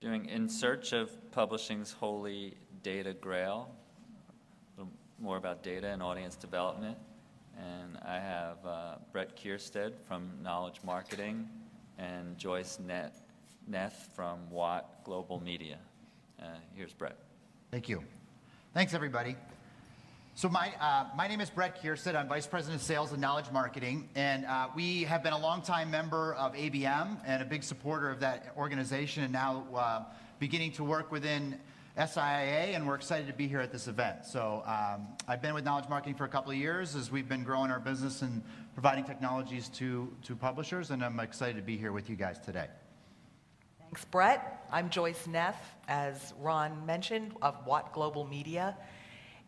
Doing In Search of Publishing's Holy Data Grail, a little more about data and audience development. And I have Brett Keirstead from Knowledge Marketing and Joyce Neth from Watt Global Media. Here's Brett. Thank you. Thanks, everybody. So my name is Brett Keirstead. I'm Vice President of Sales and Knowledge Marketing, and we have been a longtime member of ABM and a big supporter of that organization, and now beginning to work within SIA, and we're excited to be here at this event. So I've been with Knowledge Marketing for a couple of years as we've been growing our business and providing technologies to publishers, and I'm excited to be here with you guys today. Thanks, Brett. I'm Joyce Neth, as Ron mentioned, of Watt Global Media.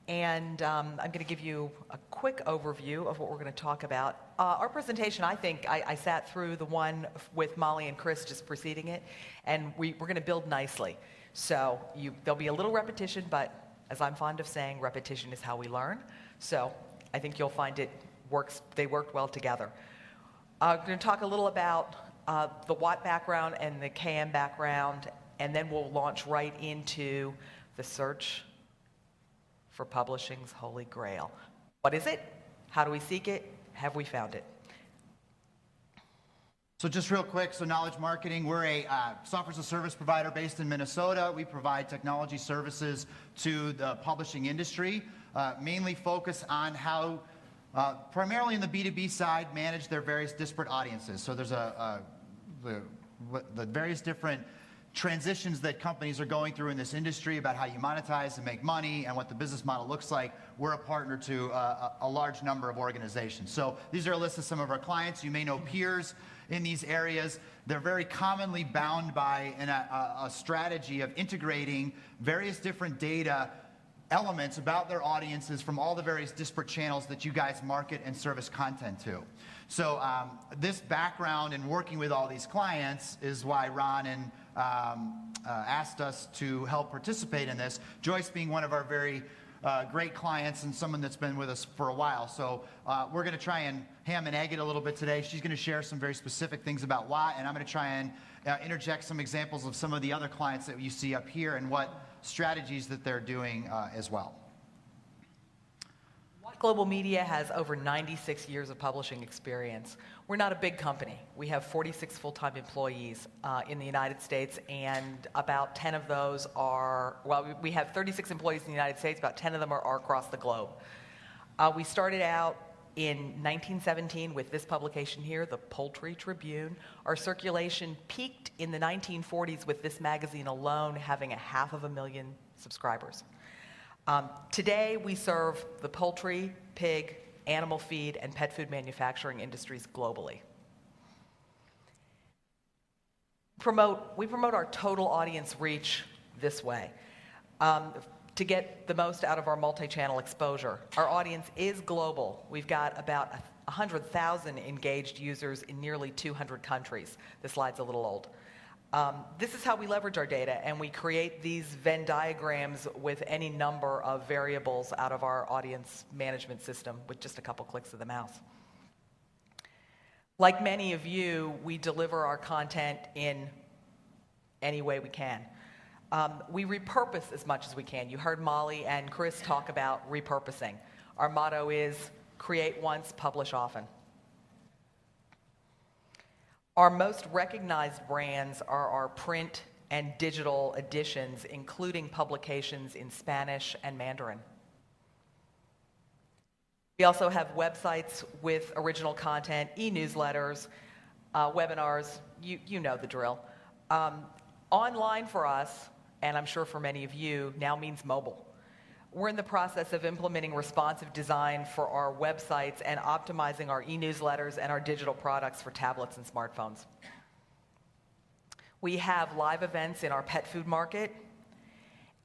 And I'm going to give you a quick overview of what we're going to talk about. Our presentation, I think, I sat through the one with Molly and Chris just preceding it, and we're going to build nicely. So there'll be a little repetition, but as I'm fond of saying, repetition is how we learn. So I think you'll find they worked well together. I'm going to talk a little about the Watt background and the KM background, and then we'll launch right into the search for publishing's Holy Grail. What is it? How do we seek it? Have we found it? So just real quick, so Knowledge Marketing, we're a software as a service provider based in Minnesota. We provide technology services to the publishing industry, mainly focus on how, primarily in the B2B side, manage their various disparate audiences. So there's the various different transitions that companies are going through in this industry about how you monetize and make money and what the business model looks like. We're a partner to a large number of organizations. So these are a list of some of our clients. You may know peers in these areas. They're very commonly bound by a strategy of integrating various different data elements about their audiences from all the various disparate channels that you guys market and service content to. So this background in working with all these clients is why Ron and asked us to help participate in this. Joyce being one of our very great clients and someone that's been with us for a while. So we're going to try and ham and egg it a little bit today. She's going to share some very specific things about Watt, and I'm going to try and interject some examples of some of the other clients that you see up here and what strategies that they're doing as well. Watt Global Media has over 96 years of publishing experience. We're not a big company. We have 46 full-time employees in the United States, and about 10 of those are, well, we have 36 employees in the United States, about 10 of them are across the globe. We started out in 1917 with this publication here, the Poultry Tribune. Our circulation peaked in the 1940s with this magazine alone having 500,000 subscribers. Today, we serve the poultry, pig, animal feed, and pet food manufacturing industries globally. We promote our total audience reach this way. To get the most out of our multi-channel exposure. Our audience is global. We've got about 100,000 engaged users in nearly 200 countries. This slide's a little old. This is how we leverage our data, and we create these Venn diagrams with any number of variables out of our audience management system with just a couple clicks of the mouse. Like many of you, we deliver our content in any way we can. We repurpose as much as we can. You heard Molly and Chris talk about repurposing. Our motto is create once, publish often. Our most recognized brands are our print and digital editions, including publications in Spanish and Mandarin. We also have websites with original content, e-newsletters, webinars, you know the drill. Online for us, and I'm sure for many of you, now means mobile. We're in the process of implementing responsive design for our websites and optimizing our e-newsletters and our digital products for tablets and smartphones. We have live events in our pet food market,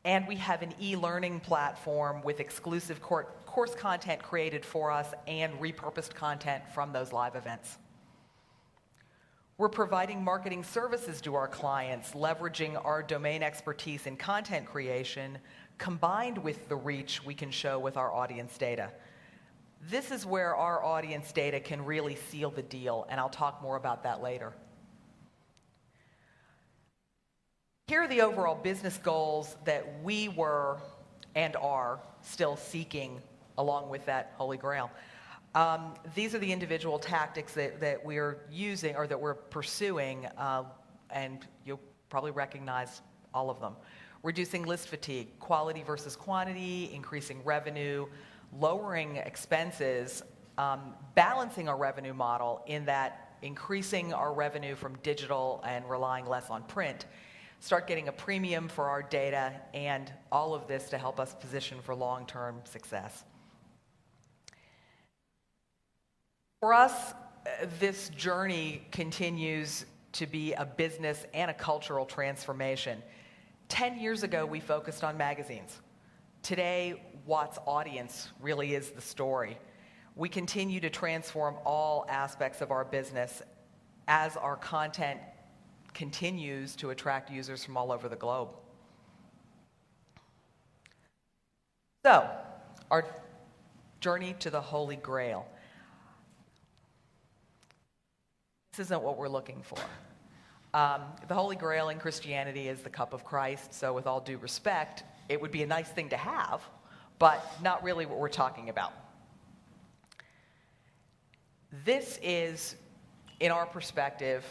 and we have an e-learning platform with exclusive course content created for us and repurposed content from those live events. We're providing marketing services to our clients, leveraging our domain expertise in content creation, combined with the reach we can show with our audience data. This is where our audience data can really seal the deal, and I'll talk more about that later. here are the overall business goals that we were and are still seeking along with that Holy Grail. These are the individual tactics that we're using or that we're pursuing, and you'll probably recognize all of them. Reducing list fatigue, quality versus quantity, increasing revenue, lowering expenses, balancing our revenue model in that increasing our revenue from digital and relying less on print, start getting a premium for our data, and all of this to help us position for long-term success. For us, this journey continues to be a business and a cultural transformation. 10 years ago, we focused on magazines. Today, Watt's audience really is the story. We continue to transform all aspects of our business as our content continues to attract users from all over the globe. So, our journey to the Holy Grail. This isn't what we're looking for. The Holy Grail in Christianity is the cup of Christ, so with all due respect, it would be a nice thing to have, but not really what we're talking about. This is, in our perspective,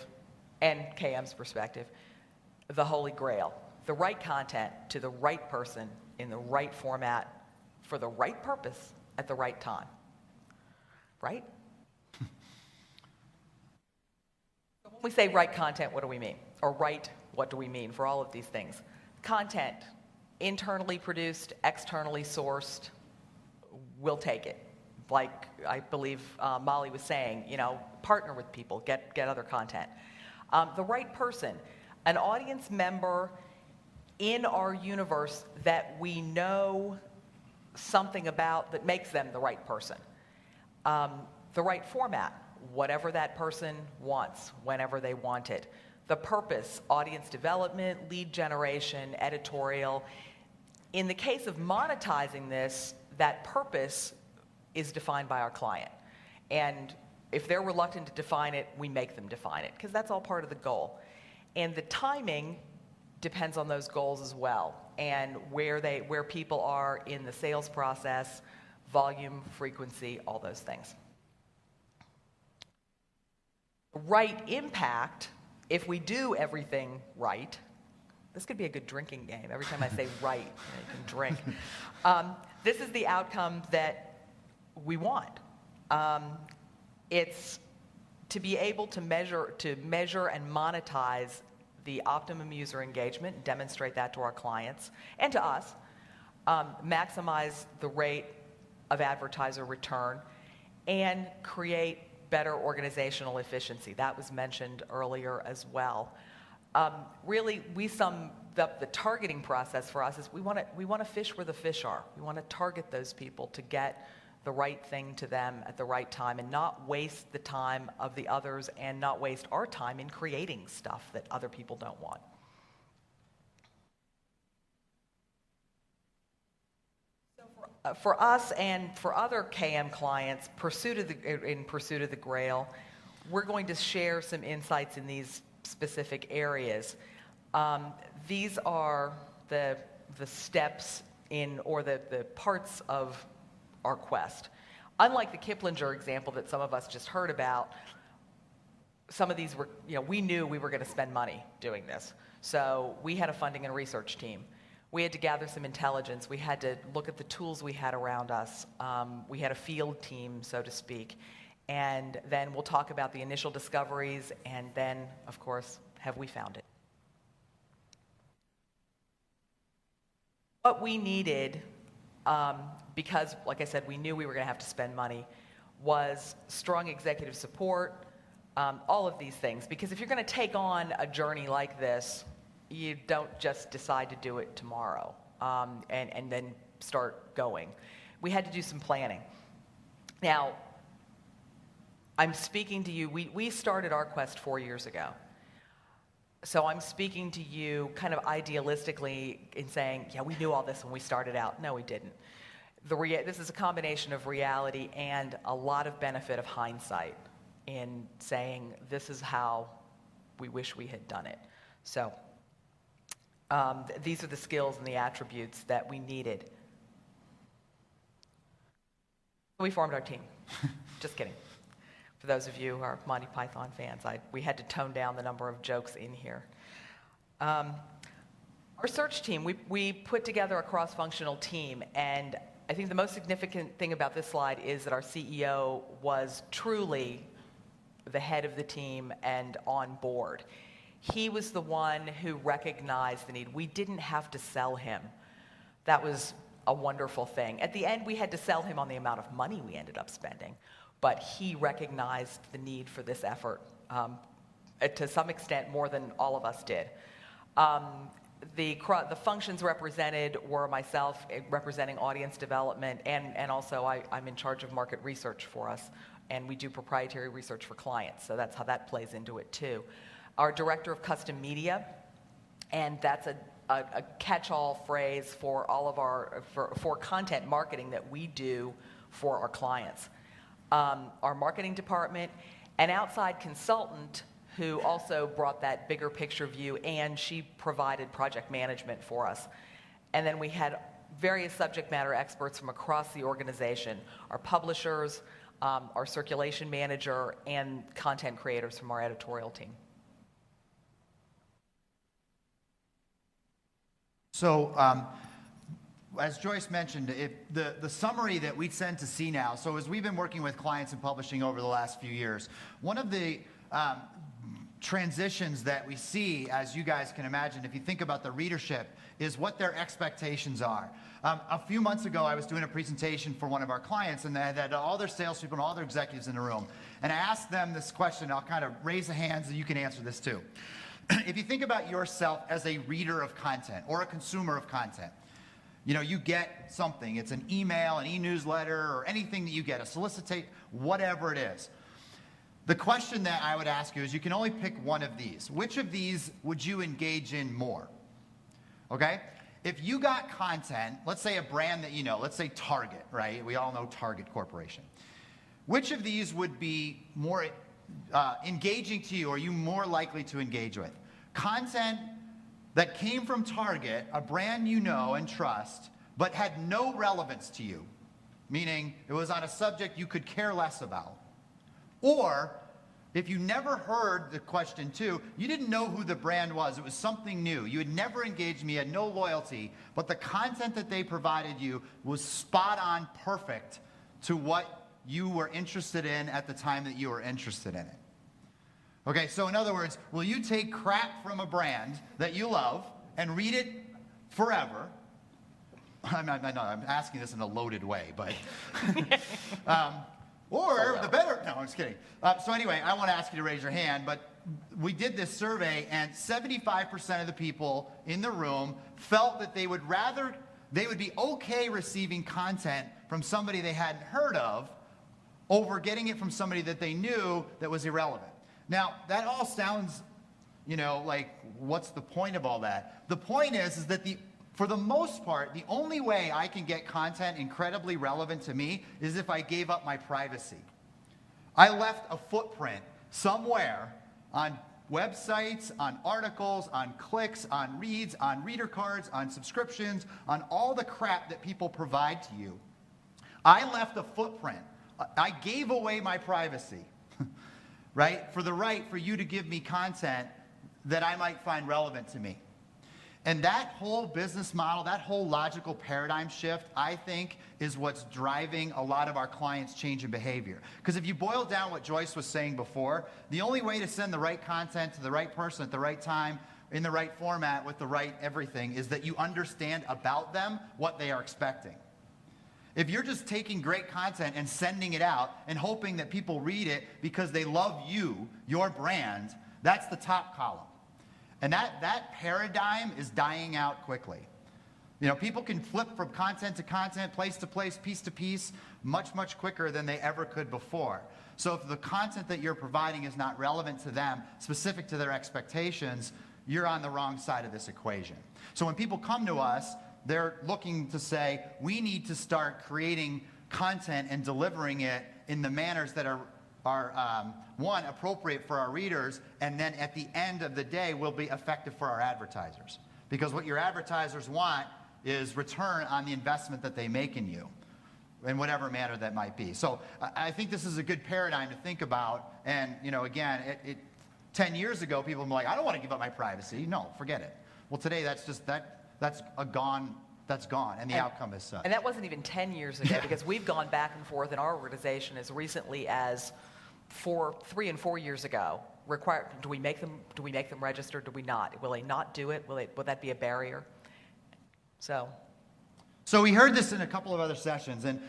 and KM's perspective, the Holy Grail. The right content to the right person in the right format for the right purpose at the right time. Right? When we say right content, what do we mean? Or right, what do we mean for all of these things? Content, internally produced, externally sourced, we'll take it. Like I believe Molly was saying, partner with people, get other content. The right person, an audience member in our universe that we know something about that makes them the right person. The right format, whatever that person wants, whenever they want it. The purpose, audience development, lead generation, editorial. In the case of monetizing this, that purpose is defined by our client. And if they're reluctant to define it, we make them define it, because that's all part of the goal. And the timing depends on those goals as well, and where people are in the sales process, volume, frequency, all those things. Right impact, if we do everything right, this could be a good drinking game. Every time I say right, you can drink. This is the outcome that we want. It's to be able to measure and monetize the optimum user engagement, demonstrate that to our clients and to us, maximize the rate of advertiser return, and create better organizational efficiency. That was mentioned earlier as well. Really, we sum up the targeting process for us is we want to fish where the fish are. We want to target those people to get the right thing to them at the right time and not waste the time of the others and not waste our time in creating stuff that other people don't want. So for us and for other KM clients, in Pursuit of the Grail, we're going to share some insights in these specific areas. These are the steps or the parts of our quest. Unlike the Kiplinger example that some of us just heard about, some of these were, we knew we were going to spend money doing this. So we had a funding and research team. We had to gather some intelligence. We had to look at the tools we had around us. We had a field team, so to speak. And then we'll talk about the initial discoveries, and then, of course, have we found it? What we needed, because, like I said, we knew we were going to have to spend money, was strong executive support, all of these things. Because if you're going to take on a journey like this, you don't just decide to do it tomorrow and then start going. We had to do some planning. Now, I'm speaking to you, we started our quest 4 years ago. So I'm speaking to you kind of idealistically in saying, yeah, we knew all this when we started out. No, we didn't. This is a combination of reality and a lot of benefit of hindsight in saying this is how we wish we had done it. So These are the skills and the attributes that we needed. We formed our team. Just kidding. For those of you who are Monty Python fans, we had to tone down the number of jokes in here. Our search team, we put together a cross-functional team, and I think the most significant thing about this slide is that our CEO was truly the head of the team and on board. He was the one who recognized the need. We didn't have to sell him. That was a wonderful thing. At the end, we had to sell him on the amount of money we ended up spending, but he recognized the need for this effort to some extent more than all of us did. The functions represented were myself representing audience development, and also I'm in charge of market research for us, and we do proprietary research for clients, so that's how that plays into it too. Our director of custom media, and that's a catch-all phrase for all of for content marketing that we do for our clients. Our marketing department, an outside consultant who also brought that bigger picture view, and she provided project management for us. And then we had various subject matter experts from across the organization, our publishers, our circulation manager, and content creators from our editorial team. So, as Joyce mentioned, the summary that we tend to see now, so as we've been working with clients in publishing over the last few years, one of the transitions that we see, as you guys can imagine, if you think about the readership, is what their expectations are. A few months ago, I was doing a presentation for one of our clients, and they had all their salespeople and all their executives in the room. And I asked them this question. I'll kind of raise the hands, and you can answer this too. If you think about yourself as a reader of content or a consumer of content, you get something. It's an email, an e-newsletter, or anything that you get, a solicitate, whatever it is. The question that I would ask you is, you can only pick one of these. Which of these would you engage in more? Okay? If you got content, let's say a brand that let's say Target, right? We all know Target Corporation. Which of these would be more engaging to you, or are you more likely to engage with? Content that came from Target, a brand you know and trust, but had no relevance to you, meaning it was on a subject you could care less about. Or, if you never heard the question too, you didn't know who the brand was, it was something new, you had never engaged me, had no loyalty, but the content that they provided you was spot on, perfect to what you were interested in at the time that you were interested in it. Okay, so in other words, will you take crap from a brand that you love and read it forever? I'm asking this in a loaded way, but... Or the better, no, I'm just kidding. So anyway, I want to ask you to raise your hand, but we did this survey, and 75% of the people in the room felt that they would be okay receiving content from somebody they hadn't heard of over getting it from somebody that they knew that was irrelevant. Now, that all sounds, like, what's the point of all that? The point is that for the most part, the only way I can get content incredibly relevant to me is if I gave up my privacy. I left a footprint somewhere on websites, on articles, on clicks, on reads, on reader cards, on subscriptions, on all the crap that people provide to you. I left a footprint. I gave away my privacy, right? For the right for you to give me content that I might find relevant to me. And that whole business model, that whole logical paradigm shift, I think, is what's driving a lot of our clients' change in behavior. Because if you boil down what Joyce was saying before, the only way to send the right content to the right person at the right time, in the right format, with the right everything, is that you understand about them what they are expecting. If you're just taking great content and sending it out and hoping that people read it because they love you, your brand, that's the top column. And that paradigm is dying out quickly. People can flip from content to content, place to place, piece to piece, much, much quicker than they ever could before. So if the content that you're providing is not relevant to them, specific to their expectations, you're on the wrong side of this equation. So when people come to us, they're looking to say, we need to start creating content and delivering it in the manners that are appropriate for our readers, and then at the end of the day will be effective for our advertisers. Because what your advertisers want is return on the investment that they make in you, in whatever manner that might be. So I think this is a good paradigm to think about. And, again, 10 years ago, people were like, I don't want to give up my privacy. No, forget it. Well, today that's gone, and the outcome is such. And that wasn't even 10 years ago, because we've gone back and forth in our organization as recently as 3 and 4 years ago. Do we make them register? Do we not? Will they not do it? Will that be a barrier? So we heard this in a couple of other sessions, and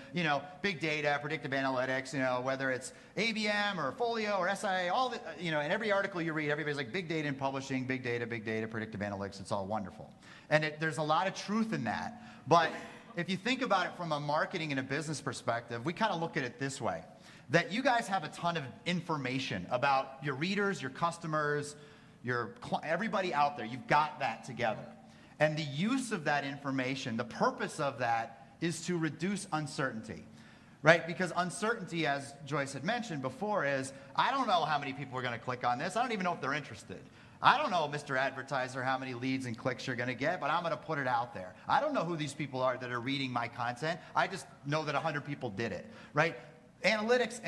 big data, predictive analytics, whether it's ABM or Folio or SIA, all the, in every article you read, everybody's like big data in publishing, big data, predictive analytics. It's all wonderful, and there's a lot of truth in that. But if you think about it from a marketing and a business perspective, we kind of look at it this way: that you guys have a ton of information about your readers, your customers, everybody out there. You've got that together. And the use of that information, the purpose of that is to reduce uncertainty, right? Because uncertainty, as Joyce had mentioned before, is I don't know how many people are going to click on this. I don't even know if they're interested. I don't know, Mr. Advertiser, how many leads and clicks you're going to get, but I'm going to put it out there. I don't know who these people are that are reading my content. I just know that 100 people did it, right? Analytics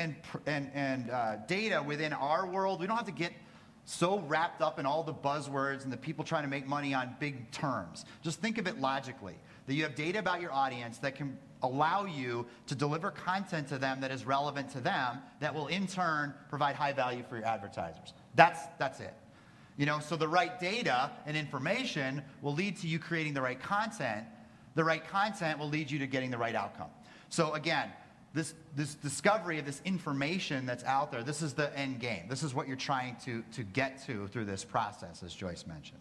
and data within our world, we don't have to get so wrapped up in all the buzzwords and the people trying to make money on big terms. Just think of it logically, that you have data about your audience that can allow you to deliver content to them that is relevant to them, that will in turn provide high value for your advertisers. That's it. So the right data and information will lead to you creating the right content. The right content will lead you to getting the right outcome. So again, this discovery of this information that's out there, this is the end game. This is what you're trying to get to through this process, as Joyce mentioned.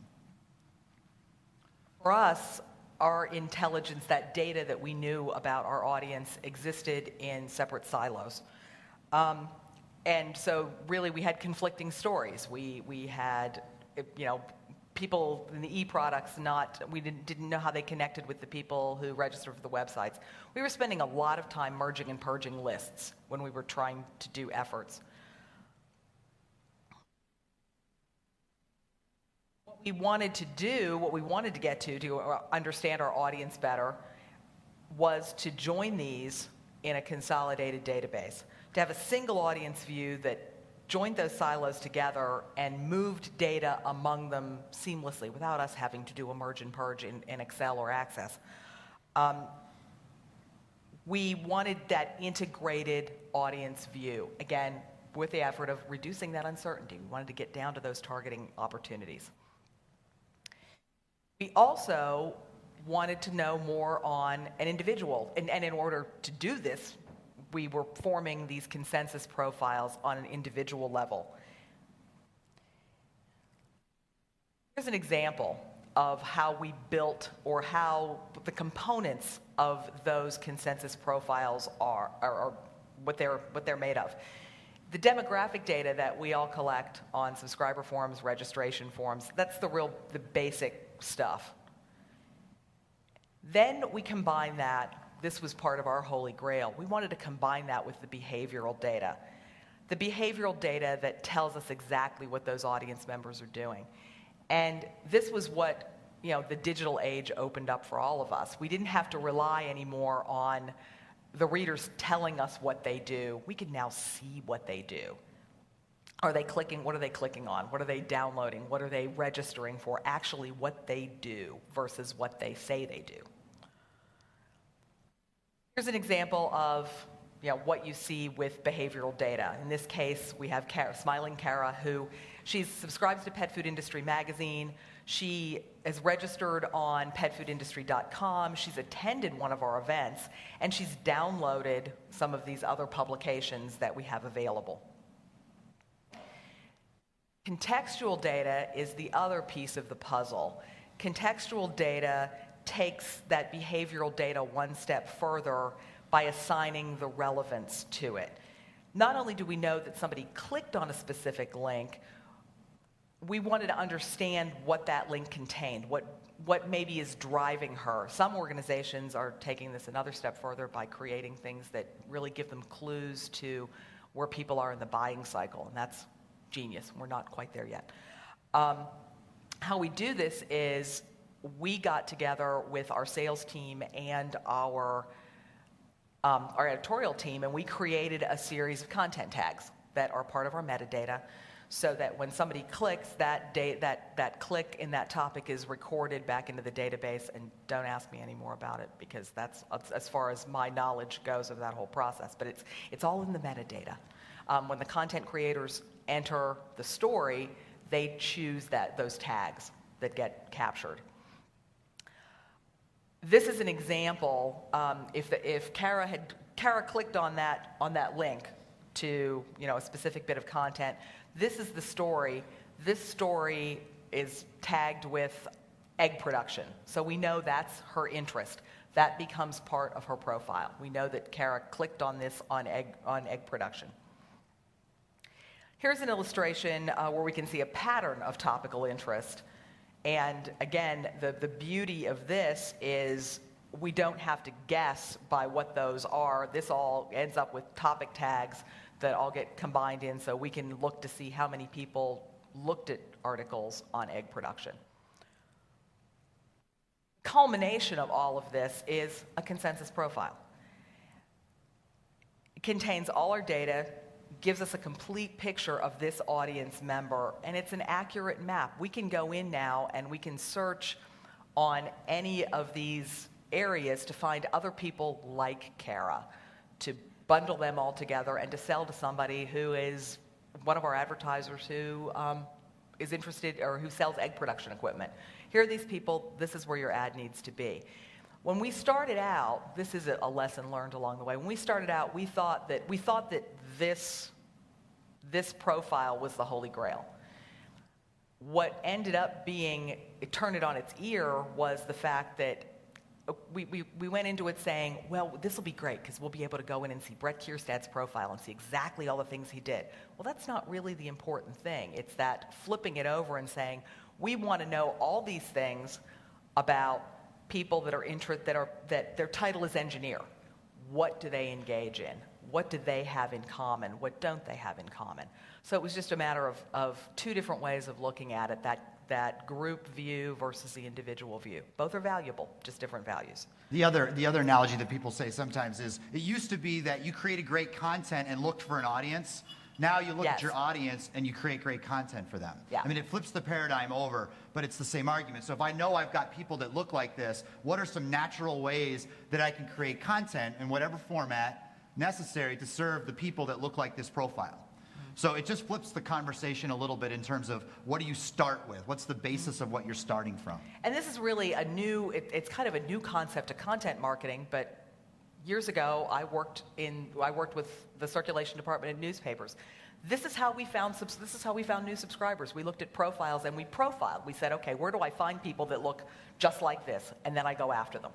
For us, our intelligence, that data that we knew about our audience, existed in separate silos. And so really we had conflicting stories. We had, people in the e-products we didn't know how they connected with the people who registered for the websites. We were spending a lot of time merging and purging lists when we were trying to do efforts. What we wanted to get to understand our audience better, was to join these in a consolidated database, to have a single audience view that joined those silos together and moved data among them seamlessly without us having to do a merge and purge in Excel or Access. We wanted that integrated audience view, again, with the effort of reducing that uncertainty. We wanted to get down to those targeting opportunities. We also wanted to know more on an individual, and in order to do this, we were forming these consensus profiles on an individual level. Here's an example of how we built, or how the components of those consensus profiles are what they're made of. The demographic data that we all collect on subscriber forms, registration forms, that's the basic stuff. Then we combine that. This was part of our holy grail. We wanted to combine that with the behavioral data. The behavioral data that tells us exactly what those audience members are doing. And this was what the digital age opened up for all of us. We didn't have to rely anymore on the readers telling us what they do. We can now see what they do. Are they clicking? What are they clicking on? What are they downloading? What are they registering for? Actually, what they do versus what they say they do. Here's an example of what you see with behavioral data. In this case, we have Smiling Kara, who she subscribes to Pet Food Industry magazine. She is registered on petfoodindustry.com. She's attended one of our events, and she's downloaded some of these other publications that we have available. Contextual data is the other piece of the puzzle. Contextual data takes that behavioral data one step further by assigning the relevance to it. Not only do we know that somebody clicked on a specific link, we wanted to understand what that link contained, what maybe is driving her. Some organizations are taking this another step further by creating things that really give them clues to where people are in the buying cycle, and that's genius. We're not quite there yet. How we do this is we got together with our sales team and our editorial team, and we created a series of content tags that are part of our metadata, so that when somebody clicks, that click in that topic is recorded back into the database. And don't ask me any more about it, because that's as far as my knowledge goes of that whole process. But it's all in the metadata. When the content creators enter the story, they choose those tags that get captured. This is an example. If Kara clicked on that link to a specific bit of content, this is the story. This story is tagged with egg production, so we know that's her interest. That becomes part of her profile. We know that Kara clicked on this on egg production. Here's an illustration where we can see a pattern of topical interest. And again, the beauty of this is we don't have to guess by what those are. This all ends up with topic tags that all get combined in, so we can look to see how many people looked at articles on egg production. Culmination of all of this is a consensus profile. It contains all our data, gives us a complete picture of this audience member, and it's an accurate map. We can go in now and we can search on any of these areas to find other people like Kara, to bundle them all together and to sell to somebody who is one of our advertisers who is interested, or who sells egg production equipment. Here are these people. This is where your ad needs to be. When we started out, this is a lesson learned along the way. When we started out, we thought that this profile was the Holy Grail. What ended up being, it turned it on its ear, was the fact that we went into it saying, well, this will be great because we'll be able to go in and see Brett Keirstead's profile and see exactly all the things he did. Well, that's not really the important thing. It's that flipping it over and saying, we want to know all these things about people that their title is engineer. What do they engage in? What do they have in common? What don't they have in common? So it was just a matter of two different ways of looking at it, that group view versus the individual view. Both are valuable, just different values. The other analogy that people say sometimes is, it used to be that you created great content and looked for an audience. Now you look at your audience and you create great content for them. Yeah. I mean, it flips the paradigm over, but it's the same argument. So if I know I've got people that look like this, what are some natural ways that I can create content in whatever format necessary to serve the people that look like this profile? So it just flips the conversation a little bit in terms of, what do you start with? What's the basis of what you're starting from? And this is really it's kind of a new concept to content marketing, but years ago I worked with the circulation department in newspapers. This is how we found new subscribers. We looked at profiles and we profiled. We said, okay, where do I find people that look just like this? And then I go after them.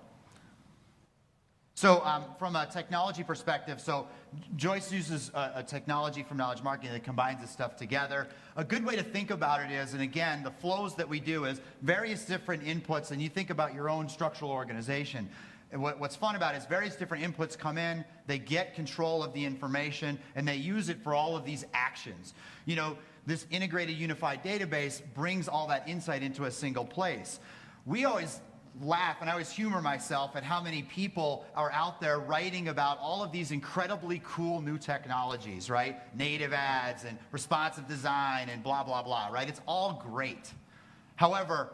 So from a technology perspective, so Joyce uses a technology from knowledge marketing that combines this stuff together. A good way to think about it is, and again, the flows that we do is various different inputs, and you think about your own structural organization. And what's fun about it is various different inputs come in, they get control of the information, and they use it for all of these actions. You know, this integrated unified database brings all that insight into a single place. We always laugh, and I always humor myself at how many people are out there writing about all of these incredibly cool new technologies, right? Native ads and responsive design and blah, blah, blah, right? It's all great. However,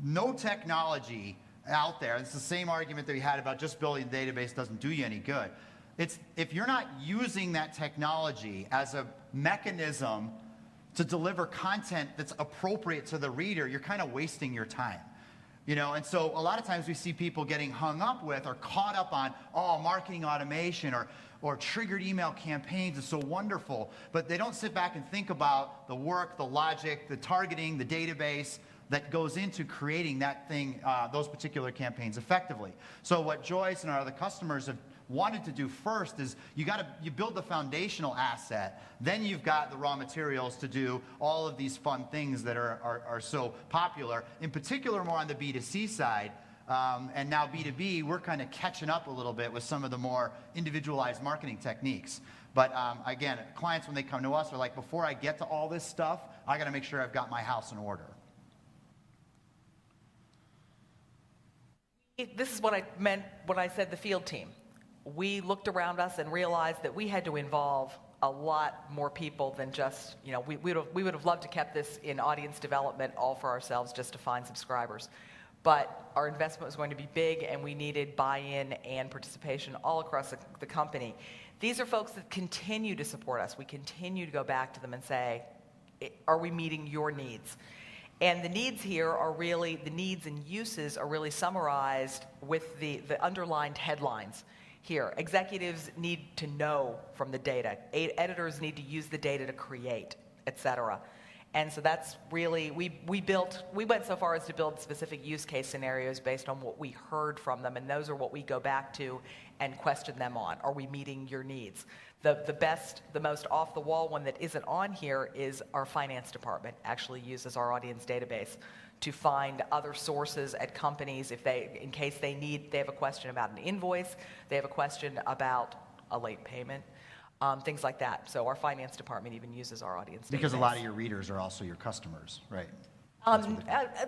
no technology out there, it's the same argument that we had about just building a database doesn't do you any good. It's if you're not using that technology as a mechanism to deliver content that's appropriate to the reader, you're kind of wasting your time. You know, and so a lot of times we see people getting hung up with or caught up on, oh, marketing automation or triggered email campaigns is so wonderful, but they don't sit back and think about the work, the logic, the targeting, the database that goes into creating that thing, those particular campaigns effectively. So what Joyce and our other customers have wanted to do first is you build the foundational asset, then you've got the raw materials to do all of these fun things that are so popular, in particular more on the B2C side, and now B2B, we're kind of catching up a little bit with some of the more individualized marketing techniques. But again, clients when they come to us are like, before I get to all this stuff, I got to make sure I've got my house in order. This is what I meant when I said the field team. We looked around us and realized that we had to involve a lot more people than just, we would have loved to kept this in audience development all for ourselves just to find subscribers. But our investment was going to be big, and we needed buy-in and participation all across the company. These are folks that continue to support us. We continue to go back to them and say, are we meeting your needs? And the needs here are really, the needs and uses are really summarized with the underlined headlines here. Executives need to know from the data. Editors need to use the data to create, et cetera. And so that's really, we went so far as to build specific use case scenarios based on what we heard from them, and those are what we go back to and question them on. Are we meeting your needs? The most off-the-wall one that isn't on here is our finance department actually uses our audience database to find other sources at companies in case they have a question about an invoice, they have a question about a late payment, things like that. So our finance department even uses our audience database. Because a lot of your readers are also your customers, right?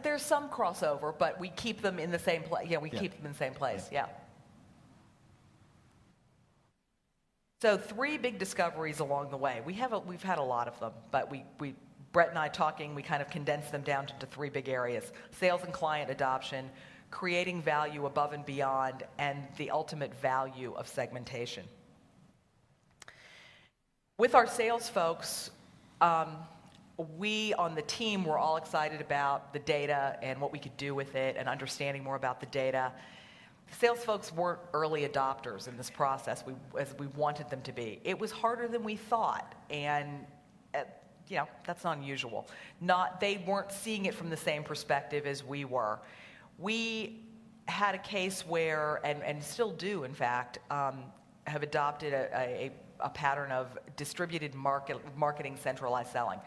There's some crossover, but we keep them in the same place. Yeah, keep them in the same place, yeah. So 3 big discoveries along the way. We've had a lot of them, but Brett and I talking, we kind of condensed them down into 3 big areas: sales and client adoption, creating value above and beyond, and the ultimate value of segmentation. With our sales folks, we on the team were all excited about the data and what we could do with it and understanding more about the data. Sales folks weren't early adopters in this process as we wanted them to be. It was harder than we thought, and that's not unusual. They weren't seeing it from the same perspective as we were. We had a case where, and still do in fact, have adopted a pattern of distributed marketing centralized selling.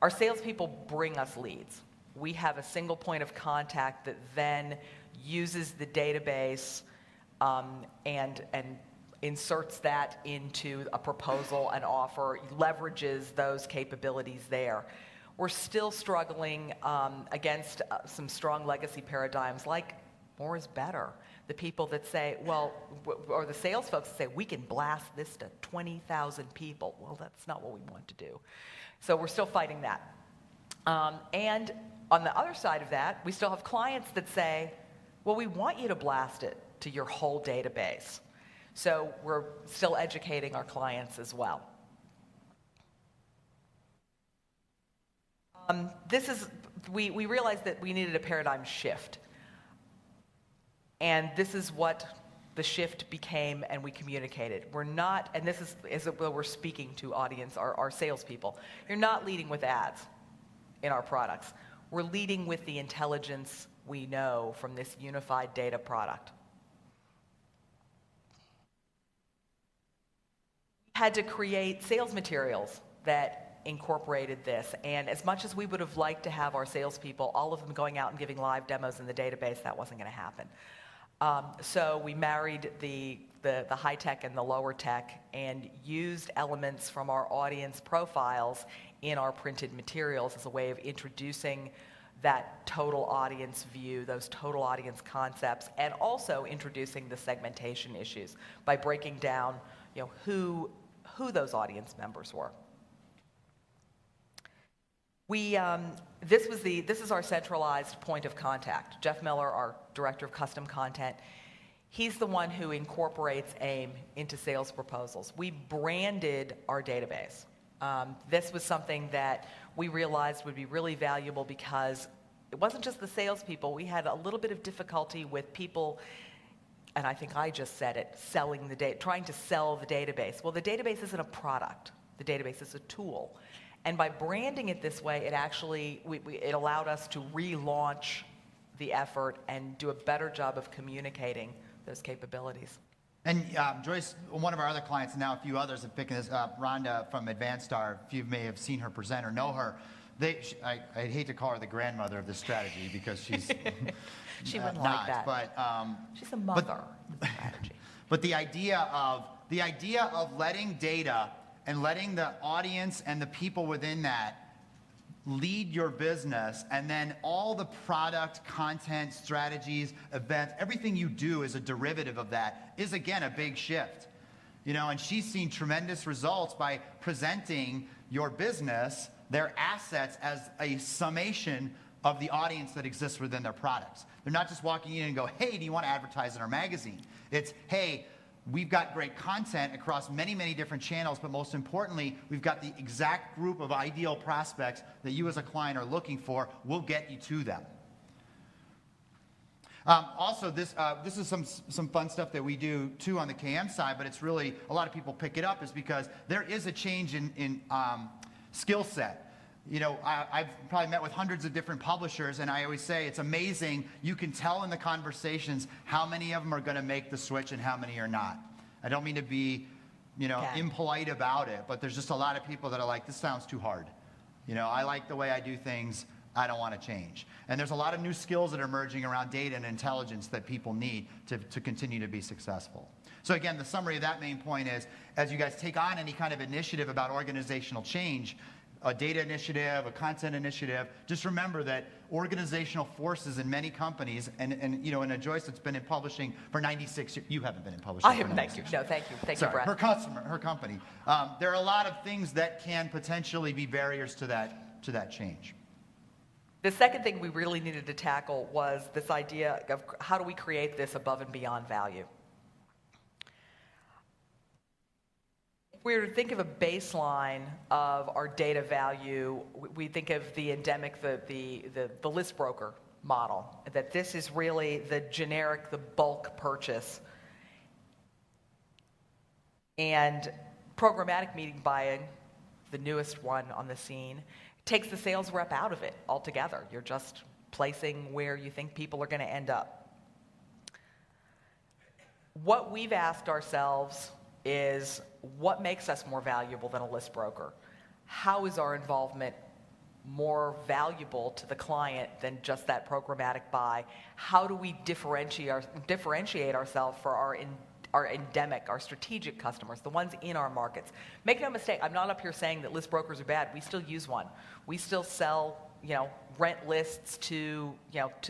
Our salespeople bring us leads. We have a single point of contact that then uses the database and inserts that into a proposal, an offer, leverages those capabilities there. We're still struggling against some strong legacy paradigms like more is better. The people that say, or the sales folks that say, we can blast this to 20,000 people. Well, that's not what we want to do. So we're still fighting that. And on the other side of that, we still have clients that say, well, we want you to blast it to your whole database. So we're still educating our clients as well. We realized that we needed a paradigm shift. And this is what the shift became, and we communicated. We're not, and this is where we're speaking to audience, our salespeople. You're not leading with ads in our products. We're leading with the intelligence we know from this unified data product. We had to create sales materials that incorporated this, and as much as we would have liked to have our salespeople, all of them going out and giving live demos in the database, that wasn't going to happen. So we married the high tech and the lower tech and used elements from our audience profiles in our printed materials as a way of introducing that total audience view, those total audience concepts, and also introducing the segmentation issues by breaking down, who those audience members were. This is our centralized point of contact. Jeff Miller, our director of custom content, he's the one who incorporates AIM into sales proposals. We branded our database. This was something that we realized would be really valuable because it wasn't just the salespeople. We had a little bit of difficulty with people, and I think I just said it, trying to sell the database. Well, the database isn't a product. The database is a tool. And by branding it this way, it actually, it allowed us to relaunch the effort and do a better job of communicating those capabilities. And Joyce, one of our other clients, and now a few others have picked this up, Rhonda from Advanced Star, if you may have seen her present or know her, I hate to call her the grandmother of this strategy because she's she wouldn't not, like that. But, she's a mother of the strategy. But the idea of letting data and letting the audience and the people within that lead your business, and then all the product, content, strategies, events, everything you do is a derivative of that, is again a big shift. And she's seen tremendous results by presenting your business, their assets, as a summation of the audience that exists within their products. They're not just walking in and go, hey, do you want to advertise in our magazine? It's, hey, we've got great content across many, many different channels, but most importantly, we've got the exact group of ideal prospects that you as a client are looking for. We'll get you to them. Also, this is some fun stuff that we do too on the KM side, but it's really, a lot of people pick it up, is because there is a change in skill set. I've probably met with hundreds of different publishers, and I always say it's amazing. You can tell in the conversations how many of them are going to make the switch and how many are not. I don't mean to be, impolite about it, but there's just a lot of people that are like, this sounds too hard. I like the way I do things. I don't want to change. And there's a lot of new skills that are emerging around data and intelligence that people need to continue to be successful. So again, the summary of that main point is, as you guys take on any kind of initiative about organizational change, a data initiative, a content initiative, just remember that organizational forces in many companies, and in a Joyce that's been in publishing for 96 years. You haven't been in publishing. I haven't. Thank you. No, thank you. Thank you, Brett. Her company. There are a lot of things that can potentially be barriers to that change. The second thing we really needed to tackle was this idea of how do we create this above and beyond value. If we were to think of a baseline of our data value, we think of the endemic, the list broker model, that this is really the generic, the bulk purchase. And programmatic media buying, the newest one on the scene, takes the sales rep out of it altogether. You're just placing where you think people are going to end up. What we've asked ourselves is, what makes us more valuable than a list broker? How is our involvement more valuable to the client than just that programmatic buy? How do we differentiate ourselves for our endemic, our strategic customers, the ones in our markets? Make no mistake, I'm not up here saying that list brokers are bad. We still use one. We still sell, rent lists to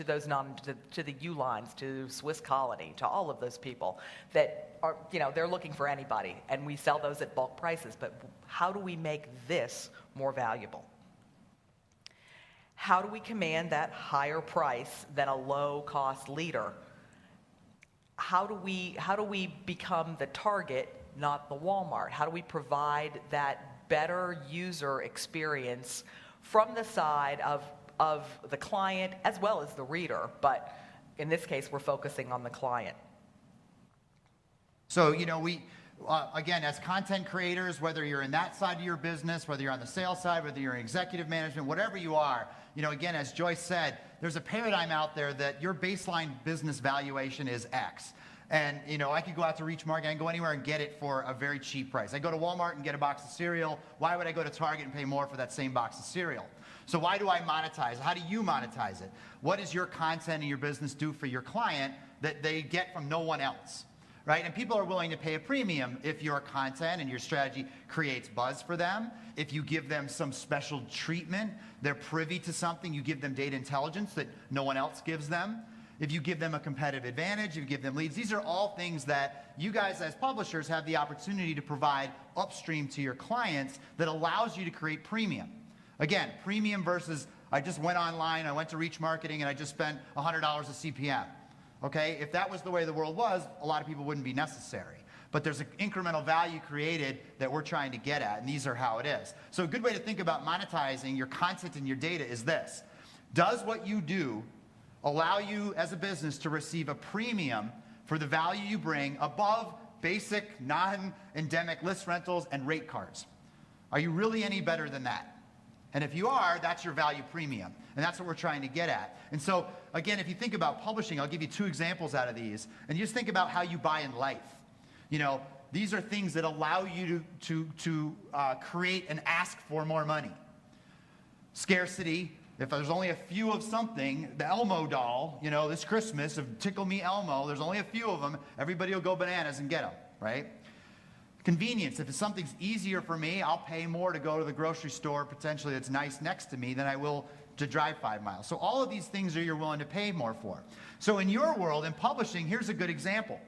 those to the Uline, to Swiss Colony, to all of those people that are, they're looking for anybody, and we sell those at bulk prices. But how do we make this more valuable? How do we command that higher price than a low-cost leader? How do we become the Target, not the Walmart? How do we provide that better user experience from the side of the client as well as the reader? But in this case, we're focusing on the client. So, we, again, as content creators, whether you're in that side of your business, whether you're on the sales side, whether you're in executive management, whatever you are, again, as Joyce said, there's a paradigm out there that your baseline business valuation is X. And, I could go out to Reach Market, I can go anywhere and get it for a very cheap price. I go to Walmart and get a box of cereal. Why would I go to Target and pay more for that same box of cereal? So why do I monetize? How do you monetize it? What does your content and your business do for your client that they get from no one else? Right? And people are willing to pay a premium if your content and your strategy creates buzz for them. If you give them some special treatment, they're privy to something, you give them data intelligence that no one else gives them. If you give them a competitive advantage, if you give them leads, these are all things that you guys as publishers have the opportunity to provide upstream to your clients that allows you to create premium. Again, premium versus I just went online, I went to Reach Marketing, and I just spent $100 a CPM. Okay, if that was the way the world was, a lot of people wouldn't be necessary. But there's an incremental value created that we're trying to get at, and these are how it is. So a good way to think about monetizing your content and your data is this. Does what you do allow you as a business to receive a premium for the value you bring above basic, non-endemic list rentals and rate cards? Are you really any better than that? And if you are, that's your value premium. And that's what we're trying to get at. And so, again, if you think about publishing, I'll give you 2 examples out of these. And you just think about how you buy in life. These are things that allow you to create and ask for more money. Scarcity. If there's only a few of something, the Elmo doll, this Christmas of Tickle Me Elmo, there's only a few of them, everybody will go bananas and get them, right? Convenience. If something's easier for me, I'll pay more to go to the grocery store, potentially that's nice next to me, than I will to drive 5 miles. So all of these things are you're willing to pay more for. So in your world, in publishing, here's a good example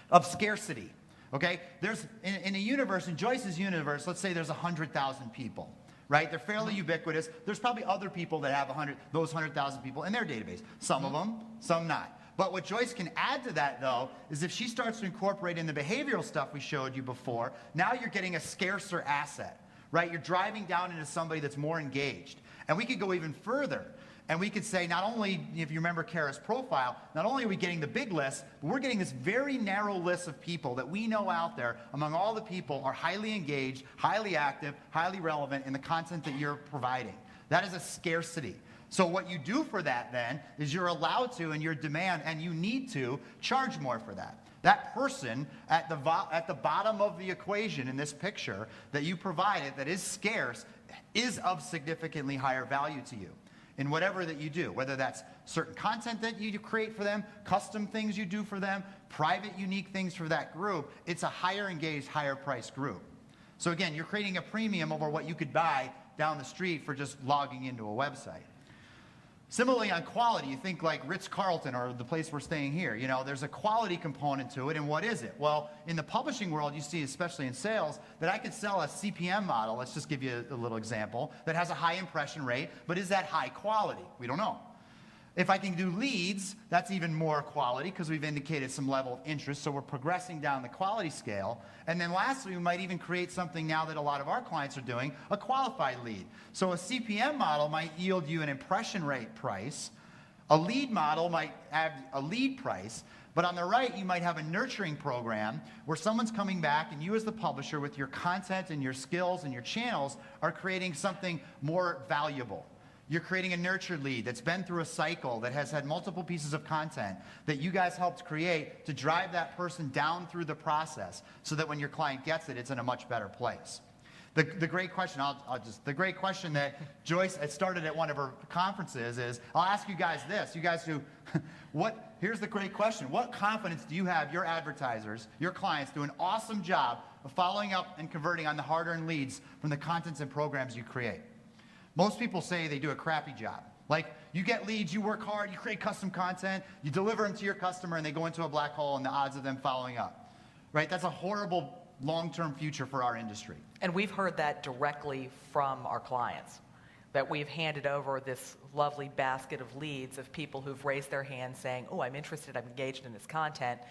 of scarcity. Okay? There's, in a universe, in Joyce's universe, let's say there's 100,000 people. Right? They're fairly ubiquitous. There's probably other people that have those 100,000 people in their database. Some of them, some not. But what Joyce can add to that, though, is if she starts to incorporate in the behavioral stuff we showed you before, now you're getting a scarcer asset, right? You're driving down into somebody that's more engaged. And we could go even further. And we could say, not only, if you remember Kara's profile, not only are we getting the big list, but we're getting this very narrow list of people that we know out there, among all the people, are highly engaged, highly active, highly relevant in the content that you're providing. That is a scarcity. So what you do for that, then, is you're allowed to, and your demand, and you need to, charge more for that. That person at the bottom of the equation in this picture that you provided that is scarce is of significantly higher value to you in whatever that you do, whether that's certain content that you create for them, custom things you do for them, private, unique things for that group. It's a higher engaged, higher priced group. So again, you're creating a premium over what you could buy down the street for just logging into a website. Similarly, on quality, you think like Ritz-Carlton or the place we're staying here. You know, there's a quality component to it, and what is it? Well, in the publishing world, you see, especially in sales, that I could sell a CPM model, let's just give you a little example, that has a high impression rate, but is that high quality? We don't know. If I can do leads, that's even more quality because we've indicated some level of interest, so we're progressing down the quality scale. And then lastly, we might even create something now that a lot of our clients are doing, a qualified lead. So a CPM model might yield you an impression rate price. A lead model might have a lead price. But on the right, you might have a nurturing program where someone's coming back and you as the publisher with your content and your skills and your channels are creating something more valuable. You're creating a nurtured lead that's been through a cycle, that has had multiple pieces of content that you guys helped create to drive that person down through the process so that when your client gets it, it's in a much better place. The great question, the great question that Joyce had started at one of her conferences is, I'll ask you guys this, you guys who, here's the great question. What confidence do you have your advertisers, your clients do an awesome job of following up and converting on the hard-earned leads from the contents and programs you create? Most people say they do a crappy job. Like, you get leads, you work hard, you create custom content, you deliver them to your customer, and they go into a black hole, and the odds of them following up. Right? That's a horrible long-term future for our industry. And we've heard that directly from our clients, that we've handed over this lovely basket of leads of people who've raised their hand saying, oh, I'm interested, I'm engaged in this content.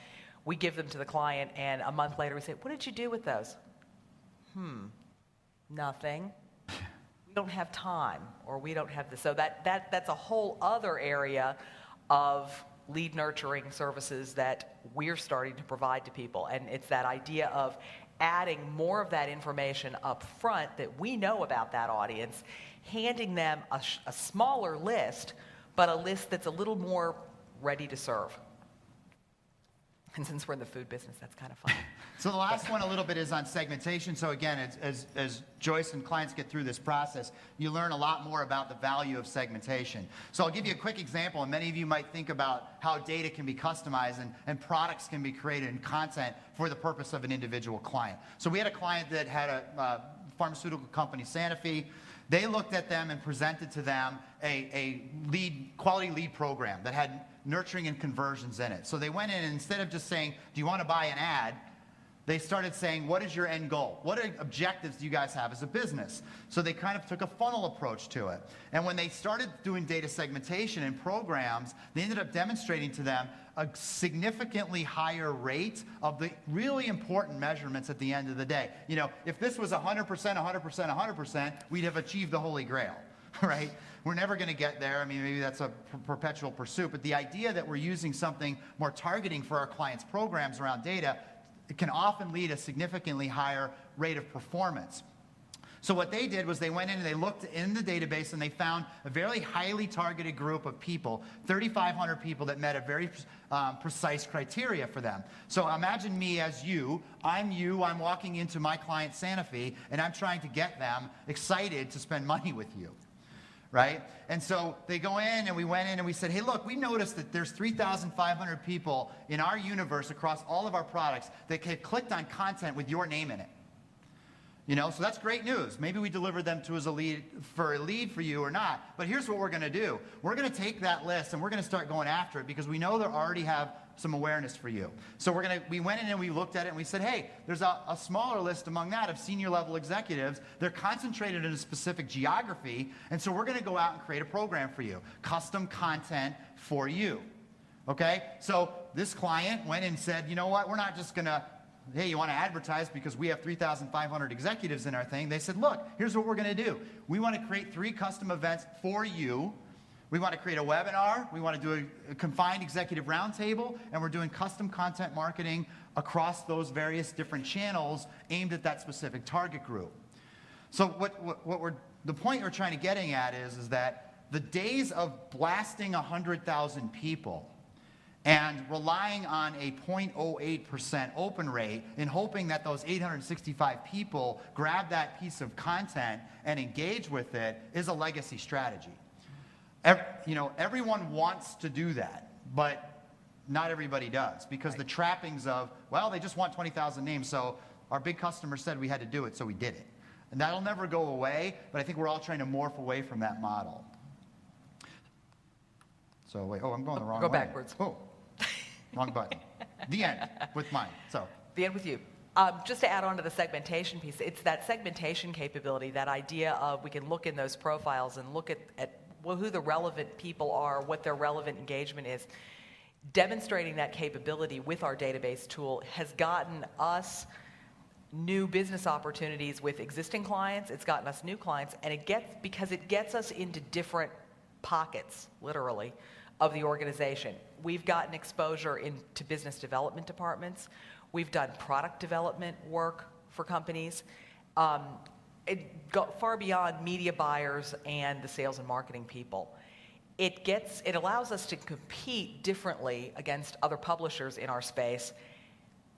We give them to the client, and a month later we say, what did you do with those? Nothing. We don't have time, or we don't have this. So that's a whole other area of lead nurturing services that we're starting to provide to people. And it's that idea of adding more of that information up front that we know about that audience, handing them a smaller list, but a list that's a little more ready to serve. And since we're in the food business, that's kind of fun. So the last one a little bit is on segmentation. So again, as Joyce and clients get through this process, you learn a lot more about the value of segmentation. So I'll give you a quick example, and many of you might think about how data can be customized and products can be created and content for the purpose of an individual client. So we had a client that had a pharmaceutical company, Sanofi. They looked at them and presented to them a quality lead program that had nurturing and conversions in it. So they went in and instead of just saying, do you want to buy an ad? They started saying, what is your end goal? What objectives do you guys have as a business? So they kind of took a funnel approach to it. And when they started doing data segmentation and programs, they ended up demonstrating to them a significantly higher rate of the really important measurements at the end of the day. You know, if this was 100%, 100%, 100%, we'd have achieved the Holy Grail, right? We're never going to get there. I mean, maybe that's a perpetual pursuit. But the idea that we're using something more targeting for our clients' programs around data, it can often lead a significantly higher rate of performance. So what they did was they went in and they looked in the database and they found a very highly targeted group of people, 3,500 people that met a very precise criteria for them. So imagine me as you, I'm walking into my client Sanofi and I'm trying to get them excited to spend money with you. right? And so they go in, and we went in and we said, hey, look, we noticed that there's 3,500 people in our universe across all of our products that have clicked on content with your name in it. You know, so that's great news. Maybe we delivered them to as a lead for you or not. But here's what we're going to do. We're going to take that list and we're going to start going after it because we know they already have some awareness for you. So we went in and we looked at it and we said, hey, there's a smaller list among that of senior level executives. They're concentrated in a specific geography. And so we're going to go out and create a program for you. Custom content for you. Okay? So this client went and said, you know what? We're not just going to, hey, you want to advertise because we have 3,500 executives in our thing. They said, look, here's what we're going to do. We want to create 3 custom events for you. We want to create a webinar. We want to do a confined executive roundtable. And we're doing custom content marketing across those various different channels aimed at that specific target group. So the point we're trying to getting at is that the days of blasting 100,000 people and relying on a 0.08% open rate and hoping that those 865 people grab that piece of content and engage with it is a legacy strategy. Everyone wants to do that, but not everybody does because the trappings of, well, they just want 20,000 names, so our big customer said we had to do it, so we did it. And that'll never go away, but I think we're all trying to morph away from that model. So wait, I'm going the wrong way. Go backwards. Oh. Wrong button. The end with mine. So The end with you. Just to add on to the segmentation piece, it's that segmentation capability, that idea of we can look in those profiles and look at who the relevant people are, what their relevant engagement is. Demonstrating that capability with our database tool has gotten us new business opportunities with existing clients. It's gotten us new clients, and it gets us into different pockets, literally, of the organization. We've gotten exposure into business development departments. We've done product development work for companies. It got far beyond media buyers and the sales and marketing people. It allows us to compete differently against other publishers in our space.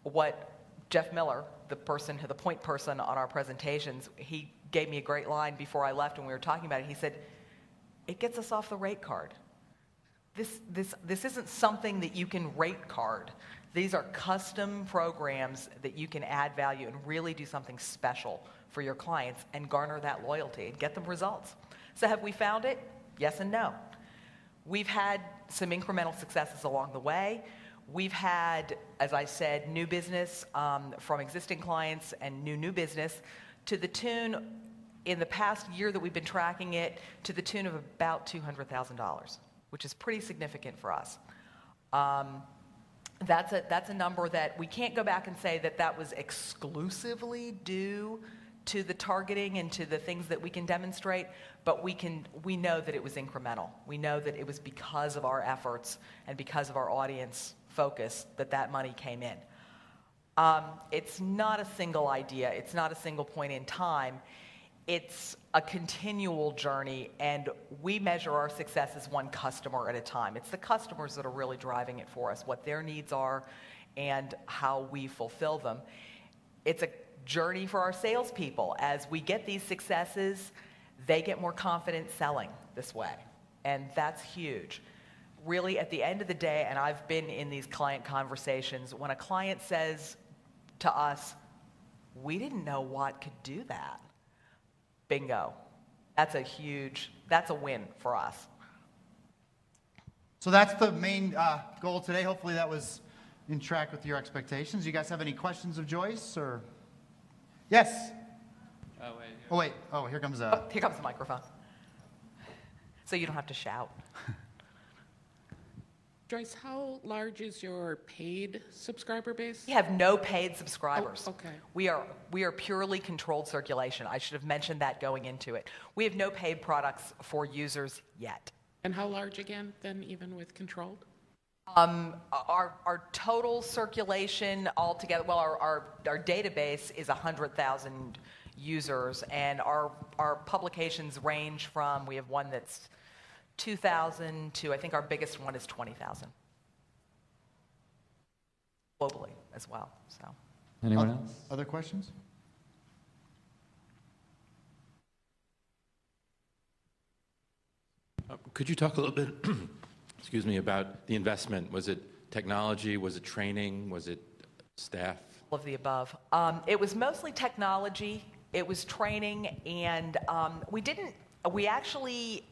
What Jeff Miller, the point person on our presentations, he gave me a great line before I left when we were talking about it. He said, it gets us off the rate card. This isn't something that you can rate card. These are custom programs that you can add value and really do something special for your clients and garner that loyalty and get them results. So have we found it? Yes and no. We've had some incremental successes along the way. We've had, as I said, new business from existing clients and new business to the tune, in the past year that we've been tracking it, to the tune of about $200,000, which is pretty significant for us. That's a number that we can't go back and say that was exclusively due to the targeting and to the things that we can demonstrate, but we know that it was incremental. We know that it was because of our efforts and because of our audience focus that money came in. It's not a single idea. It's not a single point in time. It's a continual journey, and we measure our success as one customer at a time. It's the customers that are really driving it for us, what their needs are and how we fulfill them. It's a journey for our salespeople. As we get these successes, they get more confident selling this way, and that's huge. Really, at the end of the day, and I've been in these client conversations, when a client says to us, we didn't know Watt could do that. Bingo. That's a win for us. So that's the main goal today. Hopefully that was in track with your expectations. You guys have any questions of Joyce? Or yes? Here comes Here comes the microphone. So you don't have to shout. Joyce, how large is your paid subscriber base? We have no paid subscribers. Oh, okay. We are purely controlled circulation. I should have mentioned that going into it. We have no paid products for users yet. And how large again, then, even with controlled? Our total circulation altogether, well, our database is 100,000 users, and our publications range from, we have one that's 2,000 to, I think our biggest one is 20,000. Globally as well. So. Anyone else? Other questions? Could you talk a little bit, excuse me, about the investment? Was it technology? Was it training? Was it staff? All of the above. It was mostly technology. It was training, and we actually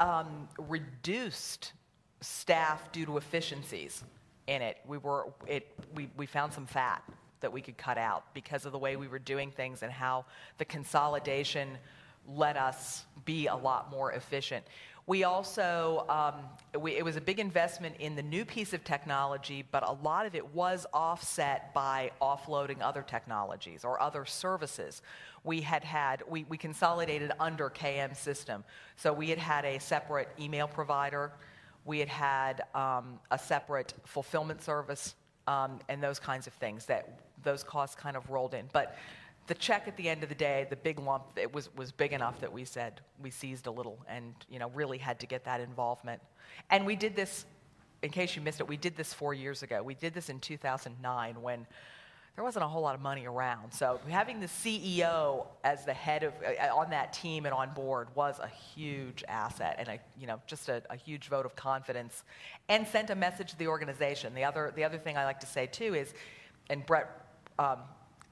reduced staff due to efficiencies in it. We found some fat that we could cut out because of the way we were doing things and how the consolidation let us be a lot more efficient. We also, it was a big investment in the new piece of technology, but a lot of it was offset by offloading other technologies or other services. We consolidated under KM system. So we had a separate email provider. We had a separate fulfillment service and those kinds of things. Those costs kind of rolled in. But the check at the end of the day, the big lump, it was big enough that we said we seized a little and really had to get that involvement. And we did this, in case you missed it, we did this 4 years ago. We did this in 2009 when there wasn't a whole lot of money around. So having the CEO as the head of on that team and on board was a huge asset and just a huge vote of confidence, and sent a message to the organization. The other thing I like to say too is, and Brett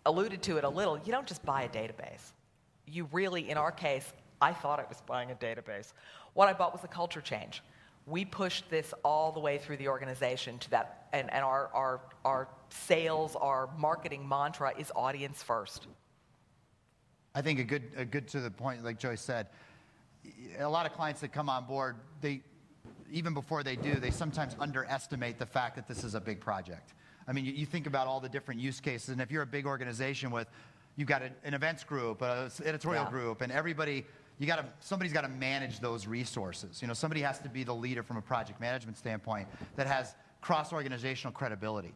alluded to it a little, you don't just buy a database. You really, in our case, I thought I was buying a database. What I bought was a culture change. We pushed this all the way through the organization to that, and our sales, our marketing mantra is audience first. I think a good to the point, like Joyce said, a lot of clients that come on board, even before they do, they sometimes underestimate the fact that this is a big project. I mean, you think about all the different use cases, and if you're a big organization you've got an events group, an editorial group, and somebody's got to manage those resources. Somebody has to be the leader from a project management standpoint that has cross-organizational credibility.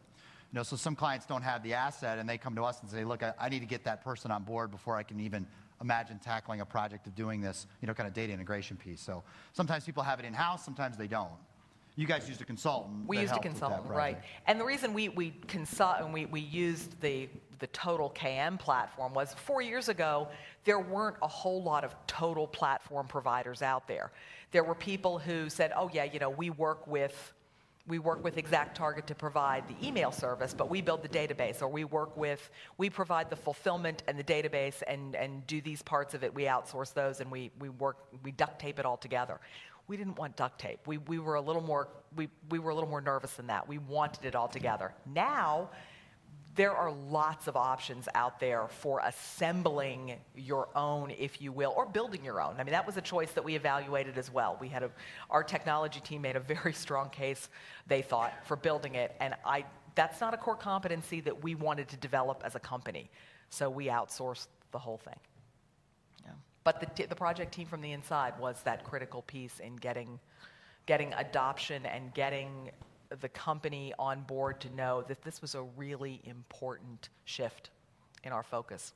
So some clients don't have the asset, and they come to us and say, look, I need to get that person on board before I can even imagine tackling a project of doing this, kind of data integration piece. So sometimes people have it in-house, sometimes they don't. You guys used a consultant. We used a consultant, right? And the reason we consult and we used the total KM platform was 4 years ago there weren't a whole lot of total platform providers out there. There were people who said, oh yeah, we work with ExactTarget to provide the email service, but we build the database, or we provide the fulfillment and the database and do these parts of it. We outsource those and we duct tape it all together. We didn't want duct tape. We were a little more nervous than that. We wanted it all together. Now, there are lots of options out there for assembling your own, if you will, or building your own. I mean, that was a choice that we evaluated as well. Our technology team made a very strong case, they thought, for building it, and that's not a core competency that we wanted to develop as a company. So we outsourced the whole thing. But the project team from the inside was that critical piece in getting adoption and getting the company on board to know that this was a really important shift in our focus.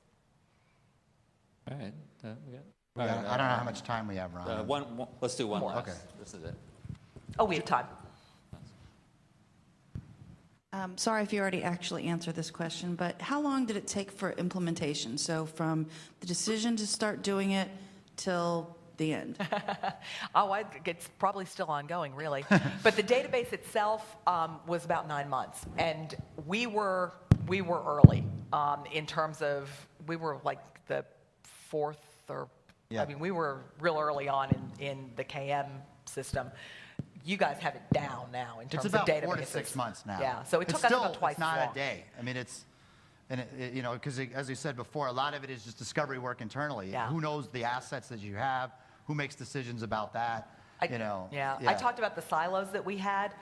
All right. I don't know how much time we have, Ron. Let's do one More. last. Okay. This is it. Oh, we have time. Sorry if you already actually answered this question, but how long did it take for implementation? So from the decision to start doing it till the end? It's probably still ongoing, really. But the database itself was about 9 months, and we were early in terms of we were like the fourth or we were real early on in the KM system. You guys have it down now in terms of databases. It's about 4 to 6 months now. Yeah, so it took us about twice as long. It's not long. a day. I mean, because as we said before, a lot of it is just discovery work internally. Yeah. Who knows the assets that you have? Who makes decisions about that? I talked about the silos that we had.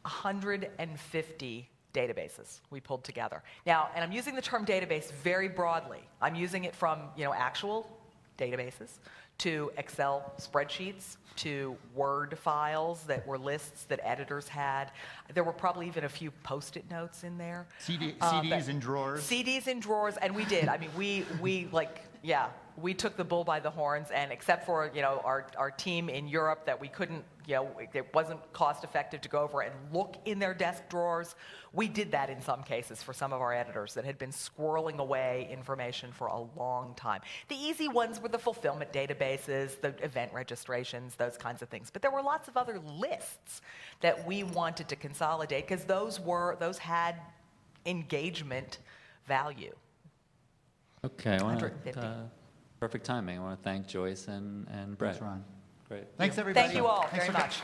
150 databases we pulled together. Now, and I'm using the term database very broadly. I'm using it from actual databases to Excel spreadsheets, to Word files that were lists that editors had. There were probably even a few Post-it notes in there. CDs in drawers. CDs in drawers, and we did. I mean, we Yeah, we took the bull by the horns, and except for, our team in Europe that we couldn't, it wasn't cost effective to go over and look in their desk drawers, we did that in some cases for some of our editors that had been squirreling away information for a long time. The easy ones were the fulfillment databases, the event registrations, those kinds of things. But there were lots of other lists that we wanted to consolidate because those had engagement value. Okay, I want 150. perfect timing. I want to thank Joyce and Brett. Thanks, Ron. Great. Thanks, everybody. Thank you all Thanks very for- much.